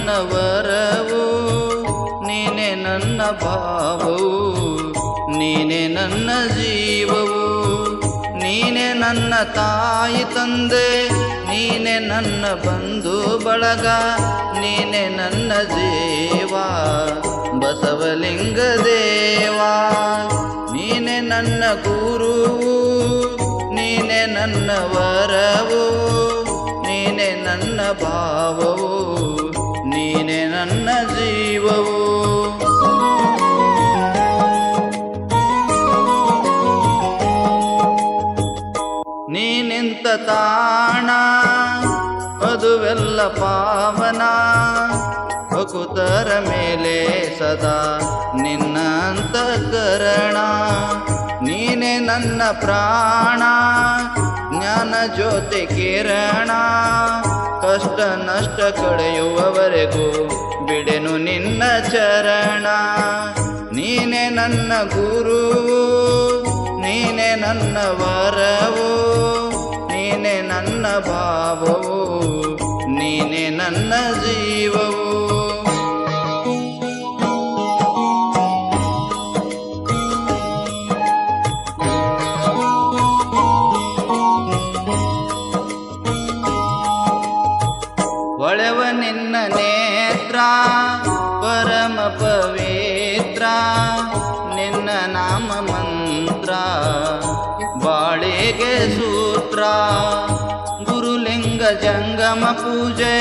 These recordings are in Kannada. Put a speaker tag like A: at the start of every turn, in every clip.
A: ನನ್ನ ವರವು, ನೀನೆ ನನ್ನ ಭಾವವು, ನೀನೆ ನನ್ನ ಜೀವವು, ನೀನೆ ನನ್ನ ತಾಯಿ ತಂದೆ, ನೀನೆ ನನ್ನ ಬಂಧು ಬಳಗ, ನೀನೆ ನನ್ನ ಜೀವ ಬಸವಲಿಂಗ ದೇವ. ನೀನೆ ನನ್ನ ಗುರುವು, ನೀನೆ ನನ್ನ ವರವು, ನೀನೆ ನನ್ನ ಭಾವವು, ನೀನೆ ನನ್ನ ಜೀವವು. ನೀನಿಂತ ತಾಣ ಅದುವೆಲ್ಲ ಪಾವನ, ಭಕುತರ ಮೇಲೆ ಸದಾ ನಿನ್ನ ಅಂತಃಕರಣ. ನೀನೆ ನನ್ನ ಪ್ರಾಣ, ಜ್ಞಾನ ಜ್ಯೋತಿ ಕಿರಣ, ಕಷ್ಟ ನಷ್ಟ ಕಳೆಯುವವರೆಗೂ ಬಿಡೆನು ನಿನ್ನ ಚರಣ. ನೀನೆ ನನ್ನ ಗುರುವು, ನೀನೆ ನನ್ನ ವರವು, ನೀನೆ ನನ್ನ ಭಾವವು, ನೀನೆ ನನ್ನ ಜೀವವು. ಹೊಳೆವ ನಿನ್ನ ನೇತ್ರ ಪರಮ ಪವಿತ್ರ, ನಿನ್ನ ನಾಮ ಮಂತ್ರ ಬಾಳೆಗೆ ಸೂತ್ರ. ಗುರುಲಿಂಗ ಜಂಗಮ ಪೂಜೆ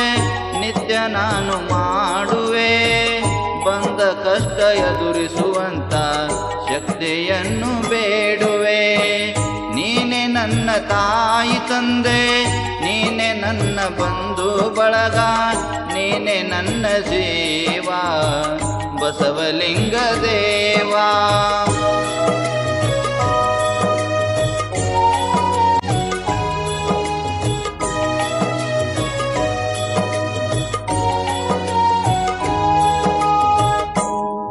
A: ನಿತ್ಯ ನಾನು ಮಾಡುವೆ, ಬಂದ ಕಷ್ಟ ಎದುರಿಸುವಂತ ಶಕ್ತಿಯನ್ನು ಬೇಡುವೆ. ನೀನೆ ನನ್ನ ತಾಯಿ ತಂದೆ, ನೀನೆ ನನ್ನ ಬಂಧು ಬಳಗ, ನೀನೆ ನನ್ನ ಜೀವ ಬಸವಲಿಂಗ ದೇವ.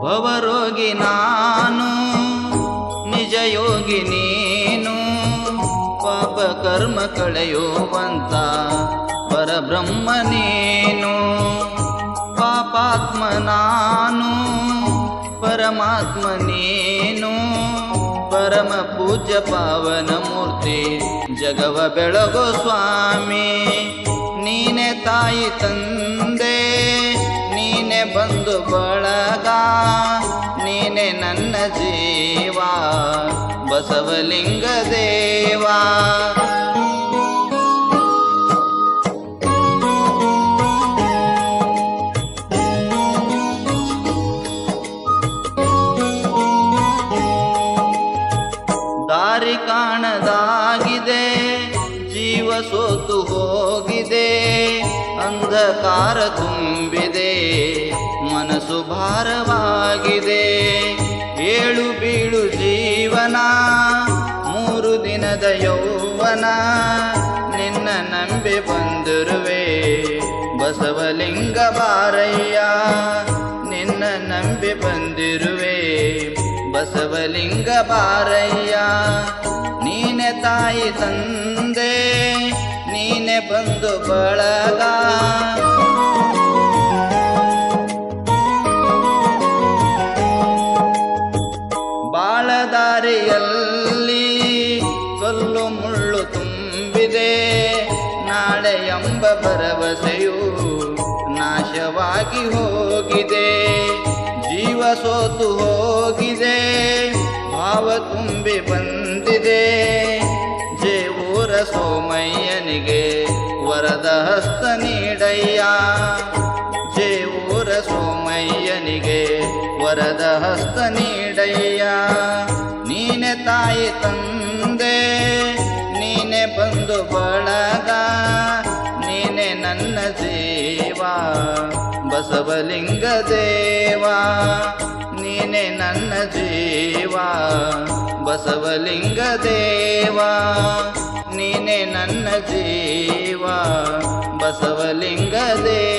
A: ಭವರೋಗಿ ನಾನು, ನಿಜ ಯೋಗಿ ನೀನು, ಪಾಪ ಕರ್ಮ ಕಳೆಯುವಂತ ಪರಬ್ರಹ್ಮ ನೀನು. ಪಾಪಾತ್ಮ ನಾನು, ಪರಮಾತ್ಮ ನೀನು, ಪರಮ ಪೂಜ್ಯ ಪಾವನ ಮೂರ್ತಿ ಜಗವ ಬೆಳಗೋ ಸ್ವಾಮಿ. ನೀನೆ ತಾಯಿ ತಂದೆ, ನೀನೆ ಬಂಧು ಬಳಗ, ನೀನೆ ನನ್ನ ಜೀವ ಬಸವಲಿಂಗ ದೇವ. ದಾರಿ ಕಾಣದಾಗಿದೆ, ಜೀವ ಸೋತು ಹೋಗಿದೆ, ಅಂಧಕಾರ ತುಂಬಿದೆ, ಮನಸ್ಸು ಭಾರವಾಗಿದೆ. ಏಳು ಬೀಳು ಜೀವನ, 3 ದಿನದ ಯೌವನ, ನಿನ್ನ ನಂಬಿ ಬಂದಿರುವೆ ಬಸವಲಿಂಗ ಬಾರಯ್ಯ. ನಿನ್ನ ನಂಬಿ ಬಂದಿರುವೆ ಬಸವಲಿಂಗ ಬಾರಯ್ಯ. ನೀನೆ ತಾಯಿ ತಂದೆ, ನೀನೆ ಬಂಧು ಬಳಗ, ಬಾಳದಾರಿಯಲ್ಲಿ ಕಲ್ಲು ಮುಳ್ಳು ತುಂಬಿದೆ, ನಾಳೆ ಎಂಬ ಭರವಸೆಯು ನಾಶವಾಗಿ ಹೋಗಿದೆ. ಜೀವ ಸೋತು ಹೋಗಿದೆ, ಭಾವ ತುಂಬಿ ಬಂದಿದೆ. ಜೇವೂರ ಸೋಮಯ್ಯನಿಗೆ ವರದ ಹಸ್ತ ನೀಡಯ್ಯ, ಜೇವೂರ ಸೋಮಯ್ಯನಿಗೆ ವರದ ಹಸ್ತ ನೀಡಯ್ಯ. ನೀನೆ ತಾಯಿ ತಂದೆ, ನೀನೆ ಬಂಧು ಬಳಗ, ನೀನೆ ನನ್ನ ಜೀವ ಬಸವಲಿಂಗ ದೇವ. ನೀನೆ ನನ್ನ ಜೀವ ಬಸವಲಿಂಗ ದೇವ, ನೀನೆ ನನ್ನ ಜೀವ ಬಸವಲಿಂಗ ದೇವ.